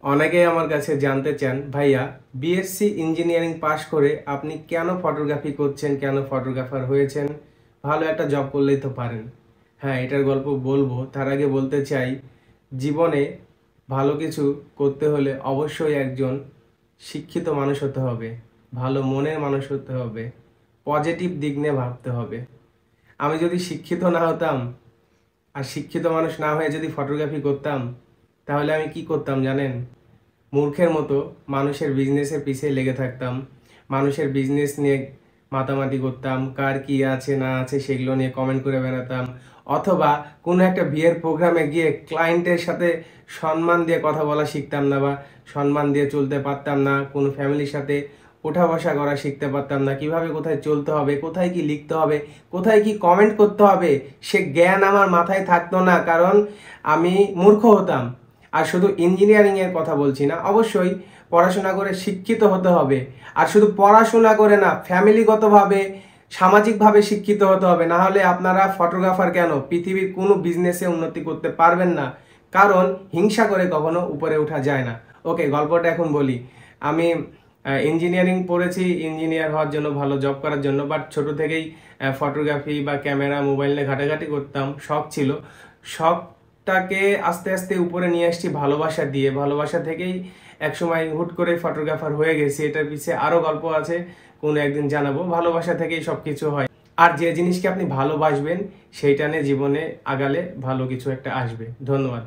অনেকেই আমার কাছে জানতে চান, ভাইয়া বিএসসি ইঞ্জিনিয়ারিং পাশ করে আপনি কেন ফটোগ্রাফি করছেন, কেন ফটোগ্রাফার হয়েছেন? ভালো একটা জব করলেই তো পারেন। হ্যাঁ, এটার গল্প বলবো। তার আগে বলতে চাই, জীবনে ভালো কিছু করতে হলে অবশ্যই একজন শিক্ষিত মানুষ হতে হবে, ভালো মনের মানুষ হতে হবে, পজিটিভ দিক নিয়ে ভাবতে হবে। আমি যদি শিক্ষিত না হতাম আর শিক্ষিত মানুষ না হয়ে যদি ফটোগ্রাফি করতাম, তাহলে আমি কি করতাম জানেন? মূর্খের মতো মানুষের বিজনেসের পিছে লেগে থাকতাম, মানুষের বিজনেস নিয়ে মাতামাতি করতাম, কার কি আছে না আছে সেগুলো নিয়ে কমেন্ট করে বেড়াতাম, অথবা কোনো একটা বিয়ের প্রোগ্রামে গিয়ে ক্লায়েন্টের সাথে সম্মান দিয়ে কথা বলা শিখতাম না, বা সম্মান দিয়ে চলতে পারতাম না, কোনো ফ্যামিলির সাথে ওঠা বসা করা শিখতে পারতাম না, কিভাবে কোথায় চলতে হবে, কোথায় কি লিখতে হবে, কোথায় কি কমেন্ট করতে হবে, সে জ্ঞান আমার মাথায় থাকতো না, কারণ আমি মূর্খ হতাম। আর শুধু ইঞ্জিনিয়ারিংয়ের কথা বলছি না, অবশ্যই পড়াশোনা করে শিক্ষিত হতে হবে। আর শুধু পড়াশোনা করে না, ফ্যামিলিগতভাবে সামাজিকভাবে শিক্ষিত হতে হবে। না হলে আপনারা ফটোগ্রাফার কেন, পৃথিবীর কোনো বিজনেসে উন্নতি করতে পারবেন না, কারণ হিংসা করে কখনো উপরে ওঠা যায় না। ওকে, গল্পটা এখন বলি। আমি ইঞ্জিনিয়ারিং পড়েছি ইঞ্জিনিয়ার হওয়ার জন্য, ভালো জব করার জন্য, বাট ছোট থেকেই ফটোগ্রাফি বা ক্যামেরা মোবাইল নিয়ে ঘাটাঘাটি করতাম, শখ ছিল। শখটাকে আস্তে আস্তে উপরে নিয়ে আসছি ভালোবাসা দিয়ে। ভালোবাসা থেকেই একসময় হুট করে ফটোগ্রাফার হয়ে গেছি। এটার পিছিয়ে আরও গল্প আছে, কোনো একদিন জানাবো। ভালোবাসা থেকেই সব কিছু হয়। আর যে জিনিসকে আপনি ভালোবাসবেন সেইটা নিয়ে জীবনে আগালে ভালো কিছু একটা আসবে। ধন্যবাদ।